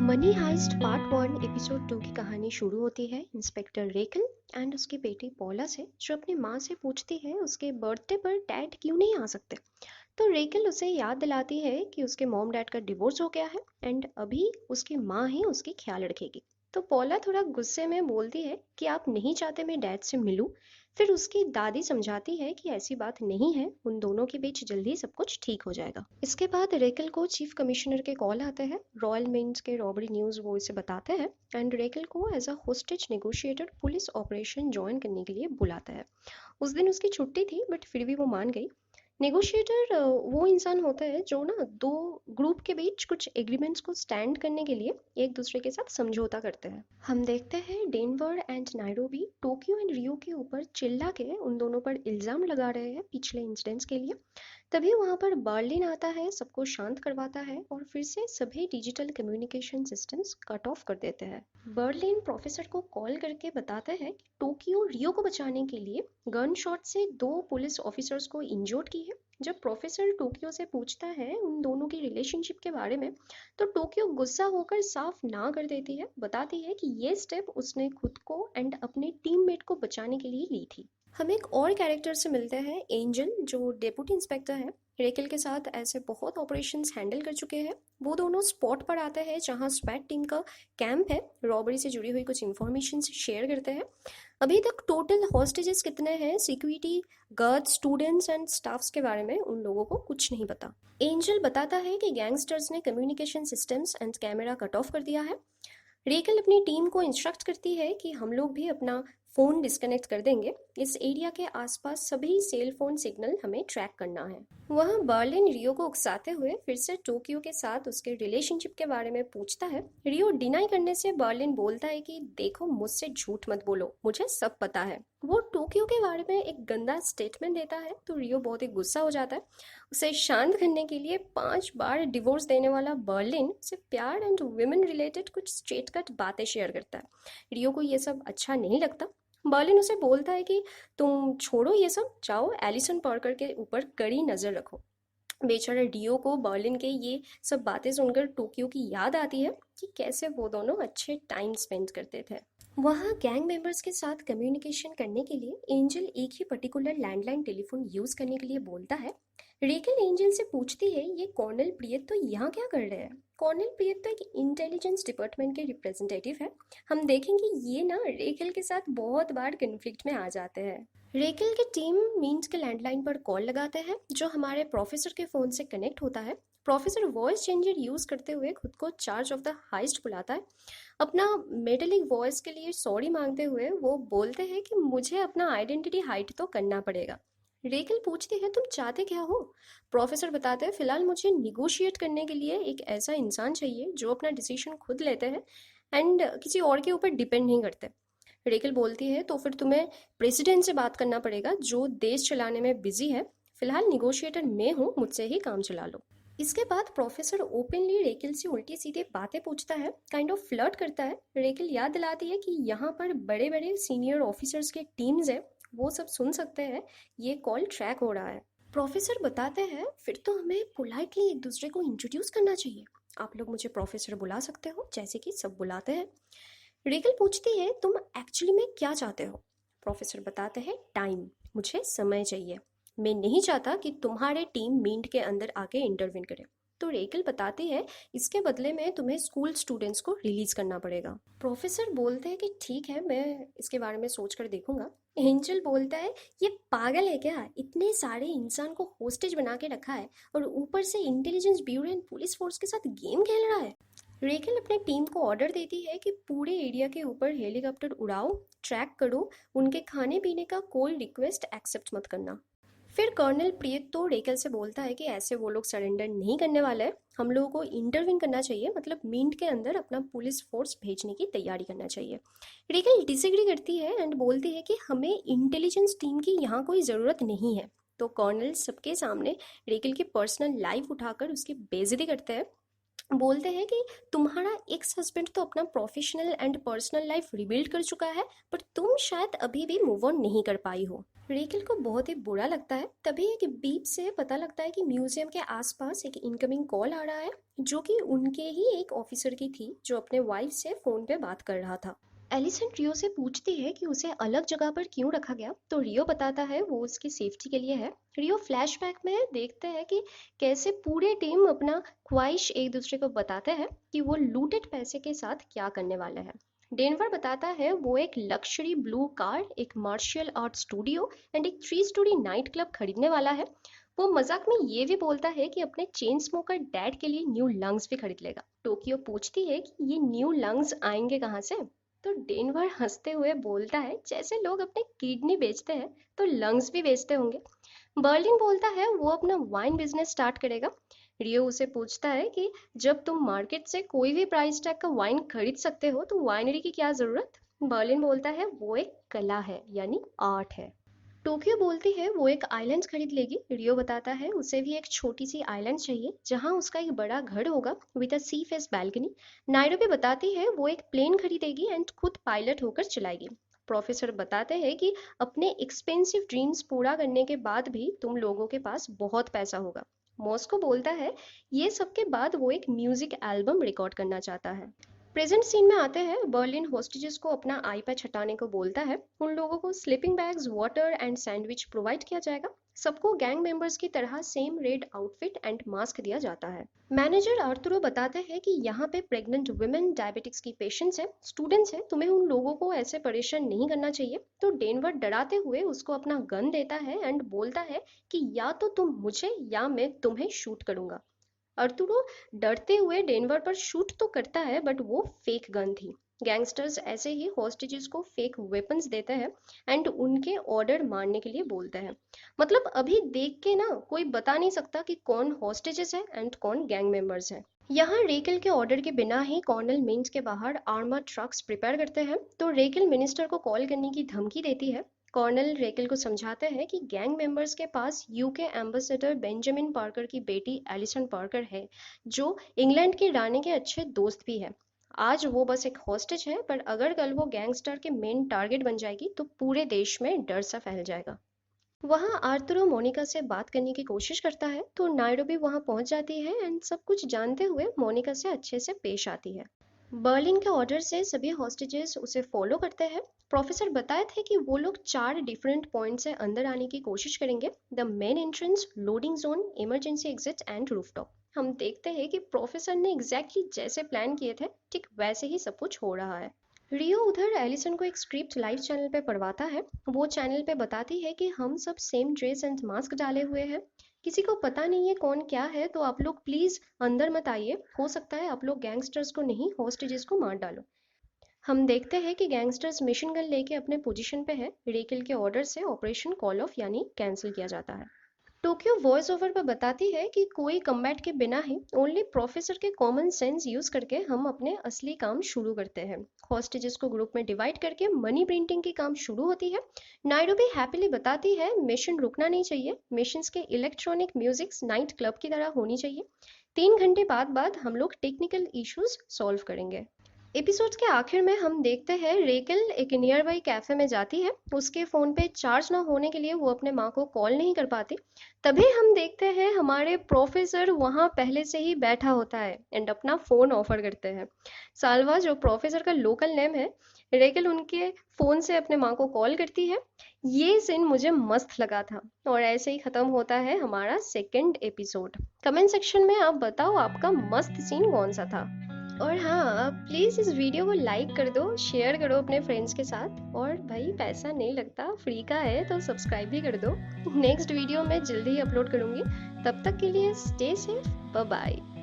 Money heist part 1 episode 2 की कहानी शुरू होती है इंस्पेक्टर रेकल एंड उसकी बेटी पॉला से, जो अपनी माँ से पूछती है उसके बर्थडे पर डैड क्यों नहीं आ सकते। तो रेकल उसे याद दिलाती है कि उसके मॉम डैड का डिवोर्स हो गया है एंड अभी उसकी माँ ही उसकी ख्याल रखेगी। तो पॉला थोड़ा गुस्से में बोलती है कि आप नहीं चाहते मैं डैड से मिलूं। फिर उसकी दादी समझाती है कि ऐसी बात नहीं है, उन दोनों के बीच जल्दी सब कुछ ठीक हो जाएगा। इसके बाद रेकल को चीफ कमिश्नर के कॉल आते हैं। रॉयल मिंट्स के रॉबरी न्यूज़ वो इसे बताते हैं एंड रेकल को as a hostage negotiated police operation join करने के लिए बुलाता है। उस दिन उसकी छुट्टी थी बट फिर भी वो मान गई। नेगोशिएटर वो इंसान होता है जो ना दो ग्रुप के बीच कुछ एग्रीमेंट्स को स्टैंड करने के लिए एक दूसरे के साथ समझौता करते हैं। हम देखते हैं Denver and Nairobi Tokyo and Rio के ऊपर चिल्ला के उन दोनों पर इल्ज़ाम लगा रहे हैं पिछले इंसिडेंट्स के लिए। तभी वहां पर बर्लिन आता है, सबको शांत करवाता है और फिर से सभी digital communication systems cut off कर देते हैं। बर्लिन प्रोफेसर को कॉल करके बताते हैं कि टोक्यो रियो को बचाने के लिए गन शॉट से दो पुलिस ऑफिसर्स को इंजोर्ड की है। जब प्रोफेसर टोक्यो से पूछता है उन दोनों की रिलेशनशिप के बारे में, तो टोक्यो गुस्सा होकर साफ ना कर देती है, बताती है कि ये स्टेप उसने खुद को एंड अपने टीममेट को बचाने के लिए ली थी। हम एक और कैरेक्टर से मिलते हैं, एंजल, जो डेप्यूटी इंस्पेक्टर है। रेकल के साथ ऐसे बहुत ऑपरेशंस हैंडल कर चुके हैं। वो दोनों स्पॉट पर आते हैं जहां स्वैट टीम का कैंप है, रॉबरी से जुड़ी हुई कुछ इंफॉर्मेशन शेयर करते हैं। अभी तक टोटल हॉस्टेजेस कितने हैं, security guard, students and staffs के बारे में उन लोगों को कुछ नहीं पता। एंजल बताता है कि गैंगस्टर्स ने communication systems and camera cut off कर दिया है। रेकल अपनी टीम को इंस्ट्रक्ट करती है कि हम लोग भी अपना फ़ोन डिस्कनेक्ट कर देंगे। इस एरिया के आसपास सभी सेल फोन सिग्नल हमें ट्रैक करना है। वहाँ बर्लिन रियो को उकसाते हुए फिर से टोक्यो के साथ उसके रिलेशनशिप के बारे में पूछता है। रियो डिनाई करने से बर्लिन बोलता है कि देखो, मुझसे झूठ मत बोलो, मुझे सब पता है। वो टोक्यो के बारे में एक गंदा स्टेटमेंट देता है तो रियो बहुत ही गुस्सा हो जाता है। उसे शांत करने के लिए 5 बार डिवोर्स देने वाला बर्लिन उसे प्यार एंड वुमेन रिलेटेड कुछ स्ट्रेट कट बातें शेयर करता है। रियो को ये सब अच्छा नहीं लगता। बर्लिन उसे बोलता है कि तुम छोड़ो ये सब, जाओ एलिसन पार्कर के ऊपर कड़ी नज़र रखो। बेचारा डियो को बर्लिन के ये सब बातें सुनकर टोक्यो की याद आती है कि कैसे वो दोनों अच्छे टाइम स्पेंड करते थे। वहाँ गैंग मेंबर्स के साथ कम्युनिकेशन करने के लिए एंजल एक ही पर्टिकुलर लैंडलाइन टेलीफोन यूज करने के लिए बोलता है। रेकल एंजल से पूछती है ये कॉर्नल प्रियत तो यहाँ क्या कर रहे हैं। कॉर्नल प्रियत तो एक इंटेलिजेंस डिपार्टमेंट के रिप्रेजेंटेटिव है। हम देखेंगे ये ना रेकल के साथ बहुत बार कन्फ्लिक्ट में आ जाते हैं। रेकल की टीम मीन्स के लैंडलाइन पर कॉल लगाते हैं जो हमारे प्रोफेसर के फ़ोन से कनेक्ट होता है। प्रोफेसर वॉइस चेंजर यूज़ करते हुए खुद को चार्ज ऑफ द हाइस्ट बुलाता है। अपना मेटेलिक वॉइस के लिए सॉरी मांगते हुए वो बोलते हैं कि मुझे अपना आइडेंटिटी हाइड तो करना पड़ेगा। रेकल पूछती है तुम चाहते क्या हो। प्रोफेसर बताते हैं फिलहाल मुझे निगोशिएट करने के लिए एक ऐसा इंसान चाहिए जो अपना डिसीजन खुद लेते हैं एंड किसी और के ऊपर डिपेंड नहीं करते। रेकल बोलती है तो फिर तुम्हें प्रेसिडेंट से बात करना पड़ेगा जो देश चलाने में बिजी है। फिलहाल निगोशिएटर मैं हूँ, मुझसे ही काम चला लो। इसके बाद प्रोफेसर ओपनली रेकल से उल्टी सीधे बातें पूछता है, काइंड ऑफ फ्लर्ट करता है। रेकल याद दिलाती है कि यहाँ पर बड़े बड़े सीनियर ऑफिसर्स के टीम्स है, वो सब सुन सकते हैं, ये कॉल ट्रैक हो रहा है। प्रोफेसर बताते हैं फिर तो हमें पोलाइटली एक दूसरे को इंट्रोड्यूस करना चाहिए। आप लोग मुझे प्रोफेसर बुला सकते हो जैसे कि सब बुलाते हैं। रेकल पूछती है तुम एक्चुअली में क्या चाहते हो। प्रोफेसर बताते हैं टाइम, मुझे समय चाहिए। मैं नहीं चाहता कि तुम्हारे टीम मींट के अंदर आके इंटरवीन करे। तो रेकल बताती है इसके बदले में तुम्हें स्कूल स्टूडेंट्स को रिलीज करना पड़ेगा। प्रोफेसर बोलते हैं कि ठीक है, मैं इसके बारे में सोच कर देखूंगा। एंजल बोलता है ये पागल है क्या, इतने सारे इंसान को होस्टेज बना के रखा है और ऊपर से intelligence bureau and police force के साथ गेम खेल रहा है। रेकल अपने टीम को ऑर्डर देती है कि पूरे एरिया के ऊपर हेलीकॉप्टर उड़ाओ, ट्रैक करो, उनके खाने पीने का कोई रिक्वेस्ट एक्सेप्ट मत करना। फिर कर्नल प्रियत तो रेकल से बोलता है कि ऐसे वो लोग सरेंडर नहीं करने वाले हैं, हम लोगों को इंटरवीन करना चाहिए, मतलब मींट के अंदर अपना पुलिस फोर्स भेजने की तैयारी करना चाहिए। रेकल डिसएग्री करती है एंड बोलती है कि हमें इंटेलिजेंस टीम की यहाँ कोई ज़रूरत नहीं है। तो कर्नल सबके सामने रेकल की पर्सनल लाइफ उठाकर उसकी बेइज्जती करते हैं। बोलते हैं कि तुम्हारा एक्स हस्बैंड तो अपना professional and personal life rebuild कर चुका है, पर तुम शायद अभी भी मूव ऑन नहीं कर पाई हो। रेकल को बहुत ही बुरा लगता है। तभी एक बीप से पता लगता है कि म्यूजियम के आसपास एक इनकमिंग कॉल आ रहा है, जो कि उनके ही एक ऑफिसर की थी, जो अपने वाइफ से फोन पे बात कर रहा था। एलिसन रियो से पूछती है कि उसे अलग जगह पर क्यों रखा गया, तो रियो बताता है वो उसकी सेफ्टी के लिए है। रियो फ्लैशबैक में देखते हैं कि कैसे पूरे टीम अपना ख्वाहिश एक दूसरे को बताते हैं कि वो लूटेड पैसे के साथ क्या करने वाले हैं। डेनवर बताता है वो एक लक्जरी ब्लू कार, एक मार्शल आर्ट स्टूडियो एंड एक 3 स्टोरी नाइट क्लब खरीदने वाला है। वो मजाक में ये भी बोलता है कि अपने चेन स्मोकर डैड के लिए न्यू लंग्स भी खरीद लेगा। टोक्यो पूछती है कि ये न्यू लंग्स आएंगे कहाँ से, तो डेनवर हंसते हुए बोलता है जैसे लोग अपने किडनी बेचते हैं तो लंग्स भी बेचते होंगे। बर्लिन बोलता है वो अपना वाइन बिजनेस स्टार्ट करेगा। रियो उसे पूछता है कि जब तुम मार्केट से कोई भी प्राइस टैग का वाइन खरीद सकते हो तो वाइनरी की क्या जरूरत। बर्लिन बोलता है वो एक कला है, यानी आर्ट है। टोक्यो बोलती है वो एक आइलैंड खरीद लेगी। रियो बताता है उसे भी एक छोटी सी आइलैंड चाहिए जहां उसका एक बड़ा घर होगा with a sea face balcony. Nairobi बताती है वो एक प्लेन खरीदेगी एंड खुद पायलट होकर चलाएगी। प्रोफेसर बताते हैं कि अपने एक्सपेंसिव ड्रीम्स पूरा करने के बाद भी तुम लोगों के पास बहुत पैसा होगा। मॉस्को बोलता है ये सब के बाद वो एक म्यूजिक एल्बम रिकॉर्ड करना चाहता है। प्रेजेंट सीन में आते हैं। बर्लिन होस्टेजेस को अपना आई पैच हटाने को बोलता है। उन लोगों को sleeping bags, water and sandwich provide किया जाएगा। सबको गैंग मेंबर्स की तरह same red outfit and mask दिया जाता है। मैनेजर आर्तुरो बताते हैं कि यहाँ पे प्रेग्नेंट वुमेन, डायबिटिक्स की पेशेंट्स हैं, स्टूडेंट्स हैं, तुम्हें उन लोगों को ऐसे परेशान नहीं करना चाहिए। तो डेनवर डराते हुए उसको अपना गन देता है एंड बोलता है कि या तो तुम मुझे या मैं तुम्हें शूट करूंगा। अर्तुरो डरते हुए डेनवर पर शूट तो करता है बट वो फेक गन थी। गैंगस्टर्स ऐसे ही हॉस्टेजेस को फेक वेपन्स देते हैं एंड उनके ऑर्डर मारने के लिए बोलते हैं। मतलब अभी देख के ना कोई बता नहीं सकता कि कौन हॉस्टेजेस है एंड कौन गैंग मेंबर्स है। यहाँ रेकल के ऑर्डर के बिना ही कॉर्नल मेंस के बाहर आर्मर्ड ट्रक्स प्रिपेयर करते हैं, तो रेकल मिनिस्टर को कॉल करने की धमकी देती है। कॉर्नल रेकल को समझाते हैं कि गैंग मेंबर्स के पास यूके एम्बेसडर बेंजामिन पार्कर की बेटी एलिसन पार्कर है, जो इंग्लैंड की रानी के अच्छे दोस्त भी है। आज वो बस एक हॉस्टेज है, पर अगर कल वो गैंगस्टर के मेन टारगेट बन जाएगी तो पूरे देश में डर सा फैल जाएगा। वहाँ आर्थुरो मोनिका से बात करने की कोशिश करता है, तो नायरोबी वहाँ पहुँच जाती है एंड सब कुछ जानते हुए मोनिका से अच्छे से पेश आती है। बर्लिन के ऑर्डर से सभी हॉस्टेजेस उसे फॉलो करते हैं। प्रोफेसर बताए थे कि वो लोग 4 डिफरेंट पॉइंट से अंदर आने की कोशिश करेंगे: the main entrance, loading zone, emergency exit and rooftop. हम देखते हैं कि प्रोफेसर ने एग्जैक्टली जैसे प्लान किए थे ठीक वैसे ही सब कुछ हो रहा है। रियो उधर एलिसन को एक स्क्रिप्ट लाइव चैनल पे पढ़वाता है। वो चैनल पे बताती है कि हम सब सेम ड्रेस एंड मास्क डाले हुए हैं, किसी को पता नहीं है कौन क्या है, तो आप लोग प्लीज अंदर मत आइए, हो सकता है आप लोग गैंगस्टर्स को नहीं हॉस्टेजेस को मार डालो। हम देखते हैं कि गैंगस्टर्स मिशन गन लेके अपने पोजीशन पे है। रेकिल के ऑर्डर से ऑपरेशन कॉल ऑफ यानी कैंसिल किया जाता है। टोक्यो वॉइस ओवर पर बताती है कि कोई कम्बैट के बिना ही ओनली प्रोफेसर के कॉमन सेंस यूज करके हम अपने असली काम शुरू करते हैं। हॉस्टेजेस को ग्रुप में डिवाइड करके मनी प्रिंटिंग की काम शुरू होती है। नायरोबी हैप्पीली बताती है मिशन रुकना नहीं चाहिए, मिशंस के इलेक्ट्रॉनिक म्यूजिक नाइट क्लब की तरह होनी चाहिए। 3 घंटे बाद हम लोग टेक्निकल इश्यूज सॉल्व करेंगे। एपिसोड के आखिर में हम देखते हैं रेकल एक नियर बाई कैफे में जाती है। उसके फोन पे चार्ज ना होने के लिए वो अपने माँ को कॉल नहीं कर पाती। तभी हम देखते हैं हमारे प्रोफेसर वहाँ पहले से ही बैठा होता है एंड अपना फोन ऑफर करते हैं। सालवा जो प्रोफेसर का लोकल नेम है, रेकल उनके फोन से अपने माँ को कॉल करती है। ये सीन मुझे मस्त लगा था। और ऐसे ही खत्म होता है हमारा सेकंड एपिसोड। कमेंट सेक्शन में आप बताओ आपका मस्त सीन कौन सा था। और हाँ, प्लीज़ इस वीडियो को लाइक कर दो, शेयर करो अपने फ्रेंड्स के साथ, और भाई पैसा नहीं लगता, फ्री का है, तो सब्सक्राइब भी कर दो। नेक्स्ट वीडियो मैं जल्दी ही अपलोड करूँगी। तब तक के लिए स्टे सेफ, बाय बाय।